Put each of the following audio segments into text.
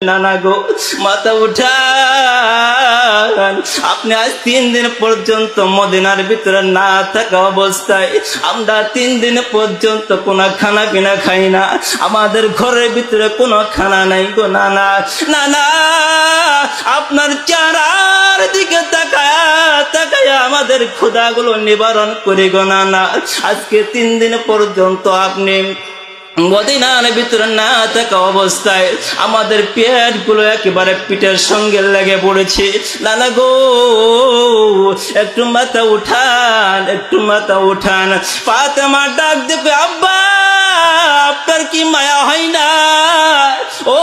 নানা গো মাথা উঠান, আপনি আজ 3 দিন পর্যন্ত মদিনার ভিতরে না থাকা অবস্থায় আমরা 3 দিন পর্যন্ত কোনো খানা পিনা খাই না, আমাদের ঘরের ভিতরে কোনো খানা নাই গো নানা। নানা আপনার চেহারার দিকে তাকায় আমাদের ক্ষুধাগুলো নিবারণ করে গো নানা। আজকে 3 দিন পর্যন্ত আপনি মদিনার ভিতরে না থাকা অবস্থায় আমাদের পেট গুলো একেবারে পিঠের সঙ্গে লেগে পড়েছে। নানা গো একটু মাথা উঠান, একটু মাথা উঠান। ফাতেমা ডাক দেবে, আব্বা আপনার কি মায়া হয় না? ও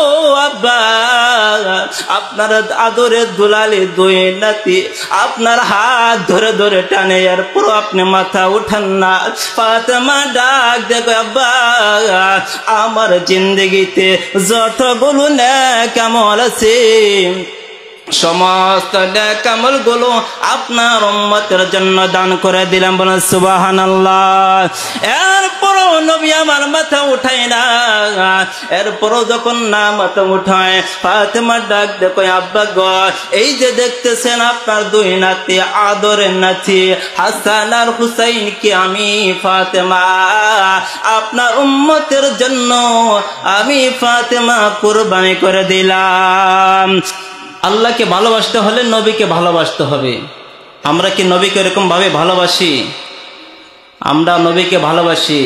আব্বা আপনার আদরের দুলালি দুই নাতি আপনার হাত ধরে ধরে টানে, এরপর আপনি মাথা উঠান না। ফাতেমা ডাক দেবে, আব্বা আমার জিন্দগিতে যতগুলো নেক আমল আছে সমস্ত নেক আমল গুলো আপনার উম্মতের জন্য দান করে দিলাম, বলেন সুবহানাল্লাহ। এরপরও নবী আমার মাথা উঠায় না, এরপরও যখন না মাথা উঠায় ফাতেমা ডাক দেখো, আব্বা গো এই যে দেখতেছেন আপনার 2 নাতি আদরের নাতি হাসান আর হুসাইন কি আমি ফাতেমা আপনার উম্মতের জন্য আমি ফাতেমা কুরবানি করে দিলাম। আল্লাহকে ভালোবাসতে হলে নবীকে ভালোবাসতে হবে। আমরা কি নবীকে এরকম ভাবে ভালোবাসি? আমরা নবীকে ভালোবাসি,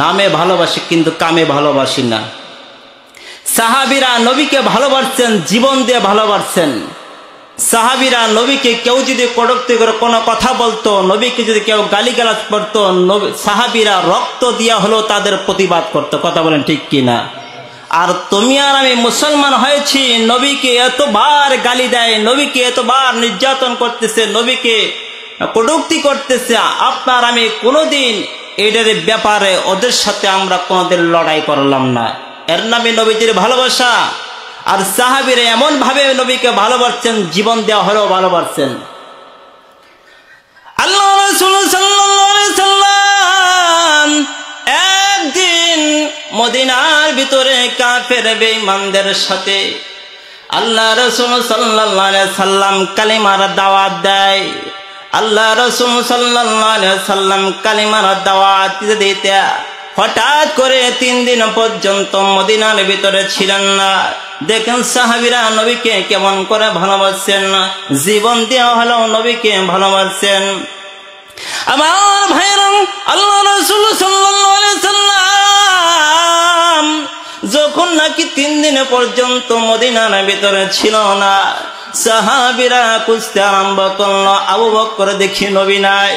নামে ভালোবাসি কিন্তু কামে ভালোবাসি না। সাহাবীরা নবীকে ভালোবাসছেন, জীবন দিয়ে ভালোবাসছেন। সাহাবীরা নবীকে কেউ যদি কটূক্তি করে কোনো কথা বলতো, নবীকে যদি কেউ গালিগালাজ করতো, সাহাবীরা রক্ত দিয়া হলেও তাদের প্রতিবাদ করতো। কথা বলেন ঠিক কিনা? আর তুমি আর আমি মুসলমান হয়েছি, নবীকে এতবার গালি দেয়, নবীকে এতবার নির্যাতন করতেছে, নবীকে কটূক্তি করতেছে, আপনার আমি কোনোদিন এটার ব্যাপারে ওদের সাথে আমরা কোনোদিন লড়াই করলাম না। এর নামে নবীজির ভালোবাসা। আর সাহাবীরা এমন ভাবে নবীকে ভালোবাসছেন, জীবন দেওয়া হলেও ভালোবাসছেন। আল্লাহ রাসূল সাল্লাল্লাহু আলাইহি সাল্লাম একদিন মদিনার ভিতরে কাফের বেঈমানদের সাথে আল্লাহ রাসূল সাল্লাল্লাহু আলাইহি সাল্লাম কালিমার দাওয়াত দেয়। আল্লাহ রাসূল সাল্লাল্লাহু আলাইহি সাল্লাম কালিমার দাওয়াত দিতে হঠাৎ করে 3 দিন পর্যন্ত মদিনার ভিতরে ছিলেন না। দেখেন সাহাবীরা নবীকে কেমন করে ভালোবাসেন, জীবন দেওয়া হলেও নবীকে ভালোবাসেন। আমার ভাইরা, আল্লাহ রাসূল সাল্লাল্লাহু আলাইহি সাল্লাম যখন নাকি 3 দিন পর্যন্ত মদিনার ভিতরে ছিল না, সাহাবীরা খুঁজতে আরম্ভ করলো। আবু বকর দেখি নবী নাই,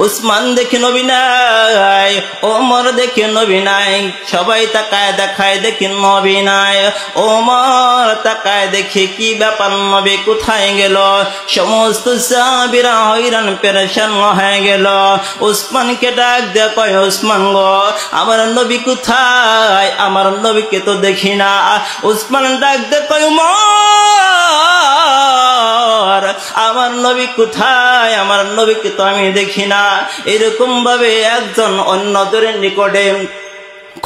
উসমান দেখি নবী নাই, ওমর দেখি নবী নাই, সবাই তাকায় দেখায় দেখি নবী নাই। ওমর তাকায় দেখি কি ব্যাপার, নবী কোথায় গেল? সমস্ত সাহাবীরা হয়রান পেরেশান হয়ে গেল। উসমানকে ডাক দিয়ে কয়, উসমান গো আমার নবী কোথায়? আমার নবীকে তো দেখি না। উসমান ডাক দিয়ে কয়, আমার নবী কোথায়? আমার নবীকে তো আমি দেখি না। এরকম ভাবে একজন অন্যদের নিকটে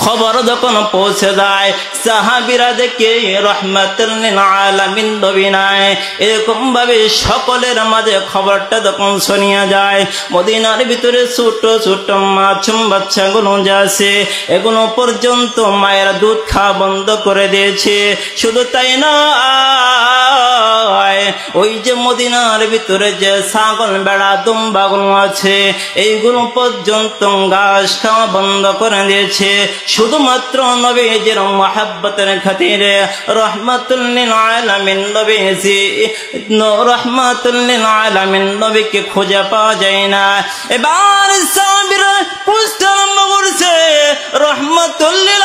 খবর যখন পৌঁছে যায়, সাহাবীরা দেখে রাহমাতুল লিল আলামিন নবী নাই। এরকম ভাবে সকলের মাঝে খবরটা যখন শুনিয়া যায়, মদিনার ভিতরে ছোট ছোট মাছুম বাচ্চাগুলো যাচ্ছে, এগুলো পর্যন্ত মায়ের দুধ খাওয়া বন্ধ করে দিয়েছে। শুধু তাই নয়, ওই যে মদিনার ভিতরে যে ছাগল বেড়া দুম্বাগুলো আছে, এইগুলো পর্যন্ত ঘাস খাওয়া বন্ধ করে দিয়েছে। শুধুমাত্র নবীজির মুহাব্বতের খাতিরে রাহমাতুল লিল আলামিন নবীজি, রাহমাতুল লিল আলামিন নবীকে খুঁজে পাওয়া যায় না। এবার সাহাবীরা খুঁজতে আরম্ভ করছে, রাহমাতুল লিল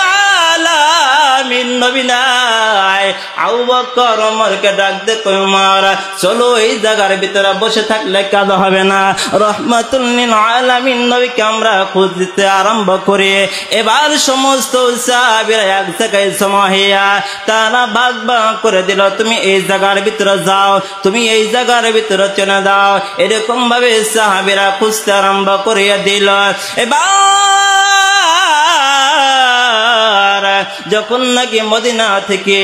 আলামিন নবী নাই। আবু বকর ওমরকে ডাক দে, ওমর চলো এই জায়গার ভিতরে বসে থাকলে কাজ হবে না, রাহমাতুল লিল আলামিন নবীকে আমরা খুঁজতে আরম্ভ করি। এবার সমস্ত সাহাবীরা এক জায়গায় জমা হইয়া তারা ভাগ ভাগ করে দিল, তুমি এই জায়গার ভিতরে যাও, তুমি এই জায়গার ভিতরে চলে যাও। এরকম ভাবে সাহাবীরা খুঁজতে আরম্ভ করিয়া দিল। এবার বাজার যখন নাকি মদিনা থেকে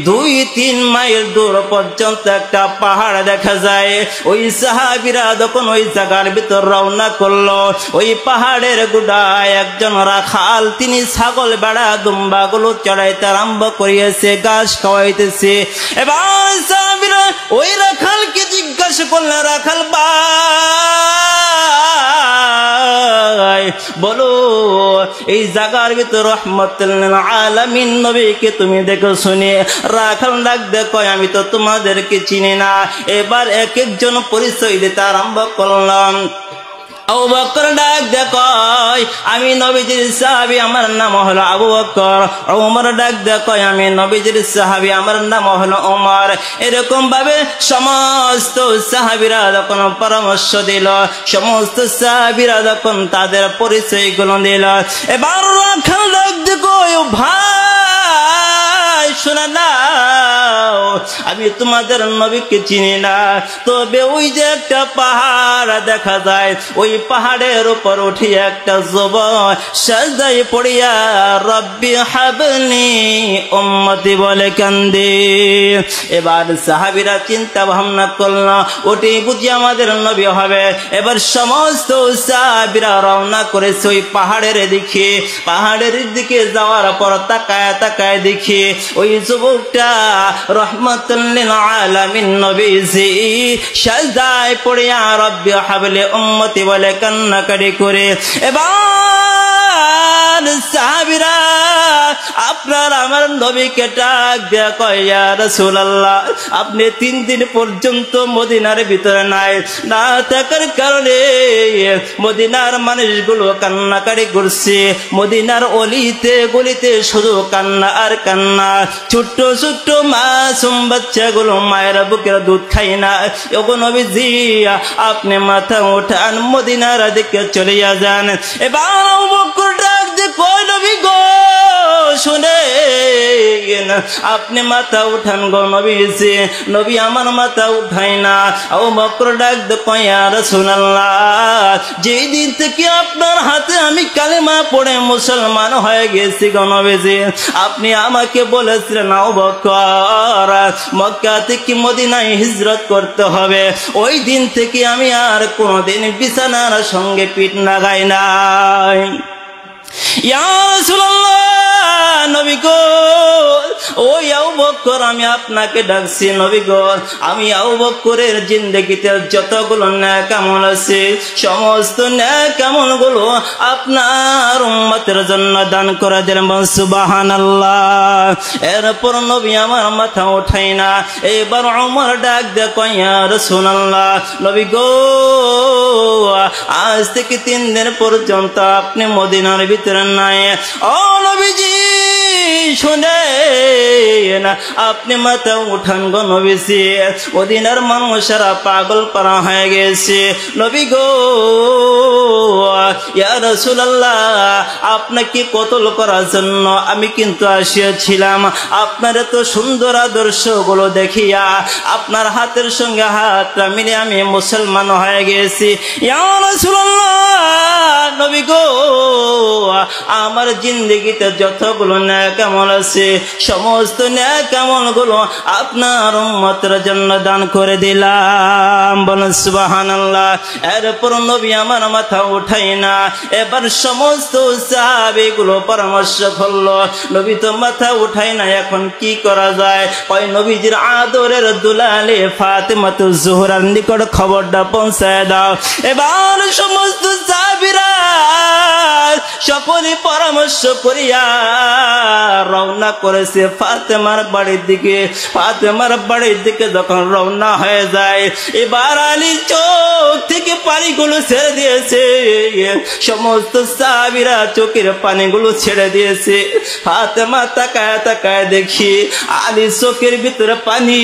2-3 মাইল দূর পর্যন্ত একটা পাহাড় দেখা যায়, ওই সাহাবীরা যখন ওই জায়গার ভিতর রওনা করলো, ওই পাহাড়ের গুড়ায় একজন রাখাল তিনি ছাগল বেড়া দুম্বা গুলো চড়াইতে আরম্ভ করিয়েছে, ঘাস খাওয়াইতেছে। এবার সাহাবীরা ওই রাখালকে জিজ্ঞাসা করলেন, রাখাল ভাই বলো এই জায়গার ভিতর রহমাতুল লিল আলামিন নবীকে তুমি দেখো শুনি? রাখাল ডাক দেখো, আমি তো তোমাদেরকে চিনি না। এবার এক একজন পরিচয় দিতে আরম্ভ করলাম। আবু বকর ডাক দেখো, আমি নবীজির সাহাবী, আমার নাম হলো আবু বকর। ওমর ডাক দেখো, আমি নবীজির সাহাবী, আমার নাম হলো ওমর। এরকম ভাবে সমস্ত সাহাবীরা যখন পরামর্শ দিল, সমস্ত সাহাবীরা যখন তাদের পরিচয়গুলো দিল, এবার রাখাল ডাক দেখো, ভাই শোনা না, আমি তোমাদের নবীকে চিনি না, তবে ওই যে একটা পাহাড় দেখা যায়, ওই পাহাড়ের উপর উঠে একটা যুবক সাজদায় পড়িয়া রব্বি হাবলি উম্মতি বলে কান্দে। এবার সাহাবীরা চিন্তা ভাবনা করল, ওটি বুঝি আমাদের নবী হবে। এবার সমস্ত সাহাবীরা রওনা করেছে ওই পাহাড়ের দিকে। পাহাড়ের দিকে যাওয়ার পর তাকায় তাকায় দেখি ওই যুবকটা রহমাতুল লিল আলামিন নবীজি সাজদায় পড়িয়া রব্বি হাবলি উম্মতি বলে কান্নাকাটি করে। এবার সাহাবীরা আপনার আমার নবীকে ডাক দেয়া কয়, ইয়া রাসূলুল্লাহ আপনি 3 দিন পর্যন্ত মদিনার ভিতরে নাই, না থাকার কারণে মদিনার মানুষগুলো কান্নাকাটি করছে। মদিনার অলিতে গলিতে শুধু কান্না আর কান্না। ছোট্ট ছোট্ট মাসুম বাচ্চাগুলো মায়ের বুকের দুধ খায় না। ওগো নবীজি আপনি মাথা উঠান, মদিনার দিকে চলে যান। এবার আবু বকর ডাক দিয়ে কয়, নবী গো শুনে আপনি মাথা উঠান গো নবীজি। নবী আমার মাথা উঠাই না। আবু বকর ডাক দিয়ে কয়, ইয়া রাসূলুল্লাহ যেই দিন থেকে আপনার হাতে আমি কালেমা পড়ে মুসলমান হয়ে গেছি গো নবীজি, আপনি আমাকে বলেছিলেন আবু বকর মক্কা থেকে মদিনায় হিজরত করতে হবে, ওই দিন থেকে আমি আর কোনোদিন বিছানার সঙ্গে পিঠ লাগাই নাই। ইয়া রাসূলুল্লাহ নবী গো, ওই আবু বকর আমি আপনাকে ডাকছি নবী গো। আমি আবু বকরের জিন্দেগিতে যতগুলো নেক আমল আছে সমস্ত নেক আমলগুলো আপনার উম্মতের জন্য দান করে দিলাম, সুবহানাল্লাহ। এরপর নবী আমার মাথা উঠাই না। এবার ওমর ডাক দে কয়, ইয়া রাসূলুল্লাহ নবী গো আজ থেকে 3 দিন পর্যন্ত আপনি মদিনার ভিতরে নাই। ও নবীজি শুনেন আপনি মাথা উঠান গো নবীজি, মদিনার মানুষেরা পাগল করা হয়ে গেছে। নবী গো ইয়া রাসূলুল্লাহ আপনাকে কতল করার জন্য আমি কিন্তু আসিয়াছিলাম। আপনার এত সুন্দর আদর্শ গুলো দেখিয়া আপনার হাতের সঙ্গে হাত মিলে আমি মুসলমান হয়ে গেছি। ইয়া রাসূলুল্লাহ নবী গো আমার জিন্দেগিতে যতগুলো নেক আমল আছে সমস্ত নেক আমলগুলো আপনার উম্মতের জন্য দান করে দিলাম, বলেন সুবহানাল্লাহ। এরপর নবী আমার মাথা উঠাই না। এবার সমস্ত সাহাবীগুলো পরামর্শ করলো, নবী তো মাথা উঠাই না, এখন কি করা যায়? ওই নবীজির আদরের দুলালে ফাতেমাতুজ জোহরার নিকট খবরটা পৌঁছায় দাও। এবার সমস্ত সাহাবীরা সকলে পরামর্শ করিয়া রওনা করেছে ফাতেমার বাড়ির দিকে। ফাতেমার বাড়ির দিকে যখন রওনা হয়ে যায়, এবার আলীর চোখ থেকে পানিগুলো ছেড়ে দিয়েছে। সমস্ত সাহাবীরা চোখের পানিগুলো ছেড়ে দিয়েছে। ফাতেমা তাকায় তাকায় দেখি আলীর চোখের ভিতরে পানি,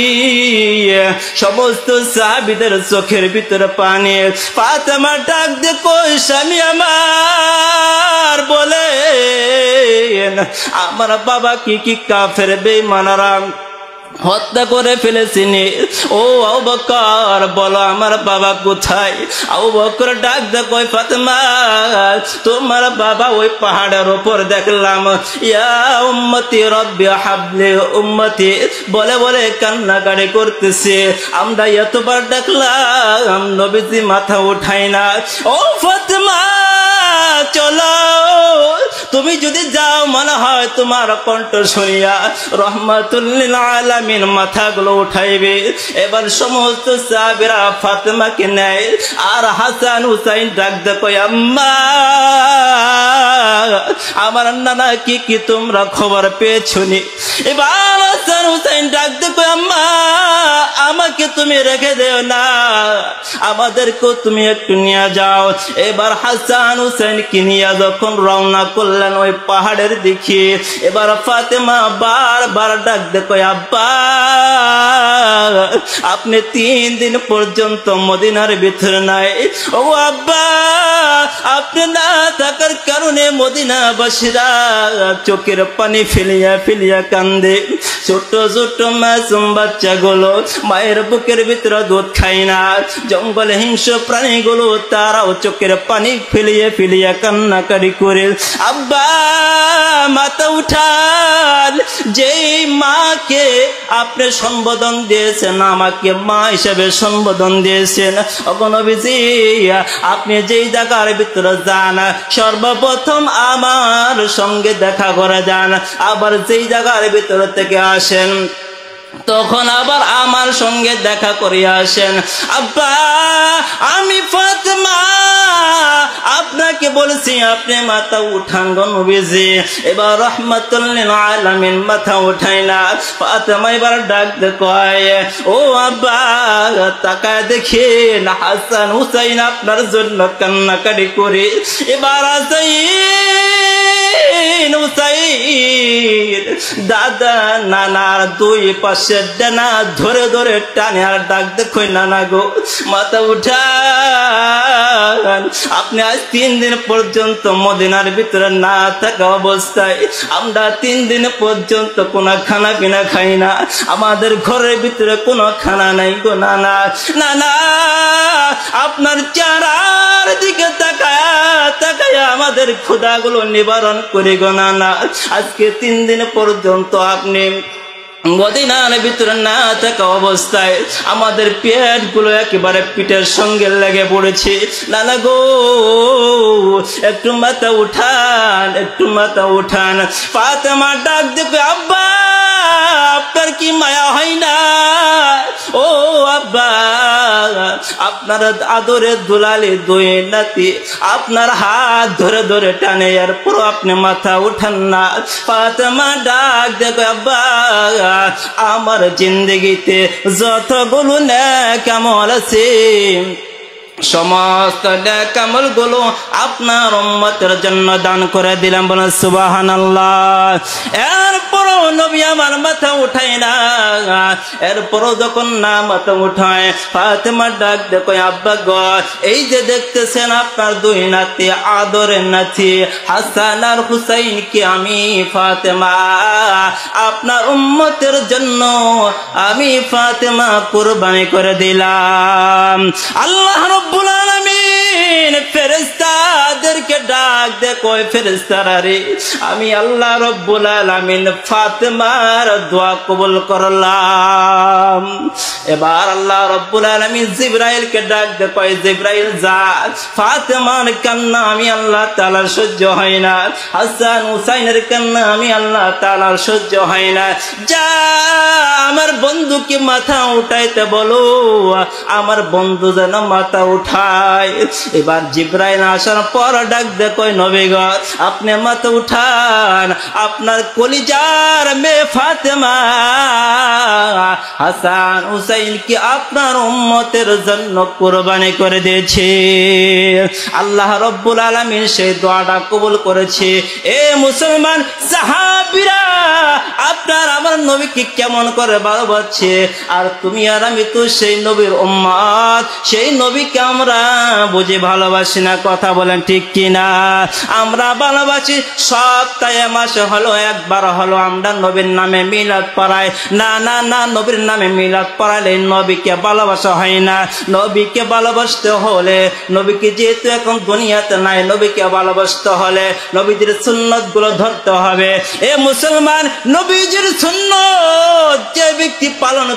সমস্ত সাহাবীদের চোখের ভিতরে পানি। ফাতেমা ডাক দিয়ে কয়, স্বামী আমার বলে আমার বাবা কি কাফের বেঈমানরা হত্যা করে ফেলেছিনি। ও আবু বকর বলো আমার বাবা কোথায়? আবু বকর ডাক দে কই ফাতেমা তোমার বাবা ওই পাহাড়ের উপর দেখলাম। ইয়া উম্মতি রব্বি হাবলি উম্মতি বলে বলে কান্নাকাটি করতেছে। আমরা এতবার ডাকলাম নবীজি মাথা উঠায় না। ও ফাতেমা চলো, তুমি যদি যাও মনে হয় তোমার কণ্ঠ শুনিয়া রহমাতুল লিল আলামিন মাথাগুলো উঠাইবে। এবার সমস্ত সাহাবীরা ফাতেমাকে নেয় আর হাসান হুসাইন ডাক দে কই আম্মা আমার নানা কি তোমরা খবর পেয়েছনি? এবার হাসান হুসাইন ডাক দে কই আম্মা আমাকে তুমি রেখে দেও না, আমাদেরকেও তুমি একটু নিয়ে যাও। এবার হাসান হুসাইনকে নিয়ে যখন রওনা করলেন ওই পাহাড়ের দিকে, এবার ফাতেমা বারবার ডাক দে কই আব্বা আপনি 3 দিন পর্যন্ত মদিনার ভিতরে নাই। ও আব্বা আপনি না থাকার কারণে মদিনাবাসীরা চোখের পানি ফেলিয়া ফেলিয়া কান্দে। ছোট ছোট মাসুম বাচ্চাগুলো মায়ের বুকের ভিতরে দুধ খায় না, জঙ্গলে হিংস্র প্রাণীগুলো তারাও চোখের পানি ফেলিয়া ফেলিয়া কান্নাকারি করে। আব্বা মাথা উঠান, যেই মাকে আপনি সম্বোধন দিয়েছেন আমাকে মা হিসেবে সম্বোধন দিয়েছেন, ওগো নবীজি আপনি যেই জায়গার ভিতরে যান সর্বপ্রথম আমার সঙ্গে দেখা করে যান, আবার যেই জায়গার ভিতরে থেকে আসেন তখন আবার আমার সঙ্গে দেখা করে আসেন। আব্বা আমি ফাতেমা আপনাকে বলছি আপনি মাথা উঠান গো নবীজি। এবার রহমাতুল লিল আলামিন মাথা উঠায় না। ফাতেমা এবার ডাক দে কয় ও আব্বা তাকায় দেখেন হাসান হুসাইন আপনার জন্য কান্নাকাটি করে। এবার হাসাইন হুসাইন দাদা নানার 2 পাশে ডানা ধরে ধরে টানে আর ডাক দে কই নানা গো মাথা উঠান, আপনি আজ 3 দিন পর্যন্ত মদিনার ভিতরে না থাকা অবস্থায় আমরা 3 দিন পর্যন্ত কোনো খানা পিনা খাই না, আমাদের ঘরের ভিতরে কোনো খানা নাই গো নানা। নানা আপনার চেহারার দিকে তাকায়া তাকায়া আমাদের ক্ষুধাগুলো নিবারণ করে গো নানা। আজকে 3 দিন পর্যন্ত আপনি মদিনার ভিতরে না থাকা অবস্থায় আমাদের পেট গুলো একেবারে পিঠের সঙ্গে লেগে পড়েছে। নানা গো একটু মাথা উঠান, একটু মাথা উঠান। ফাতেমা ডাক দেবে আব্বা আপনার কি মায়া হয় না? ও আব্বা আপনার আদরের দুলালি 2 নাতি আপনার হাত ধরে ধরে টানে এরপর আপনি মাথা উঠান না। ফাতেমা ডাক দেবে আব্বা আমার জিন্দগিতে যতগুলো নেক আমল আছে সমস্ত নেক আমল গুলো আপনার উম্মতের জন্য দান করে দিলাম, বলেন সুবহানাল্লাহ। এরপরও নবী আমার মাথা উঠায় না। এরপরও যখন না মাথা উঠায় ফাতেমা ডাক দে কই আব্বা গো এই যে দেখতেছেন আপনার 2 নাতি আদরের নাতি হাসান আর হুসাইন কে আমি ফাতেমা আপনার উম্মতের জন্য আমি ফাতেমা কুরবানি করে দিলাম। আল্লাহ রব্বুল আলামিন ফেরেশতাদেরকে ডাক দে কয় ফেরেশতারা রে আমি আল্লাহ রব্বুল আলামিন ফাতেমার দোয়া কবুল করলাম। এবার আল্লাহ রব্বুল আলামিন জিবরাইলকে ডাক দে কয় জিবরাইল যা ফাতেমার কান্না আমি আল্লাহ তাআলার সহ্য হয় না, হাসান হুসাইনের কান্না আমি আল্লাহ তাআলার সহ্য হয় না, যা আমার বন্ধুকে মাথা উঠাইতে বলো, আমার বন্ধু যেন মাথা উঠায়। এবার জিবরাইল আসার পর ডাক দে কয় নবী গো আপনি মাথা উঠান, আপনার কলিজার মেয়ে ফাতেমা হাসান হুসাইনকে আপনার উম্মতের জন্য কুরবানি করে দিয়েছে। আল্লাহ রব্বুল আলামিন সেই দোয়াটা কবুল করেছে। এ মুসলমান সাহাবীরা, আপনার আমার নবীকে কেমন করে ভালোবাসছে, আর তুমি আর আমি তো সেই নবীর উম্মত, সেই নবীকে আমরা বুঝে ভালোবাসি না। কথা বলেন ঠিক কিনা? আমরা ভালোবাসি সপ্তাহে মাসে হলো একবার হলো আমরা নবীর নামে মিলাদ পড়াই। না না না, নবীর নামে মিলাদ পড়াইলে নবীকে ভালোবাসা হয় না। নবীকে ভালোবাসতে হলে, নবীকে যেহেতু এখন দুনিয়াতে নাই, নবীকে ভালোবাসতে হলে নবীজির সুন্নত গুলো ধরতে হবে। এ মুসলমান, নবীজির সুন্নত যে ব্যক্তি পালন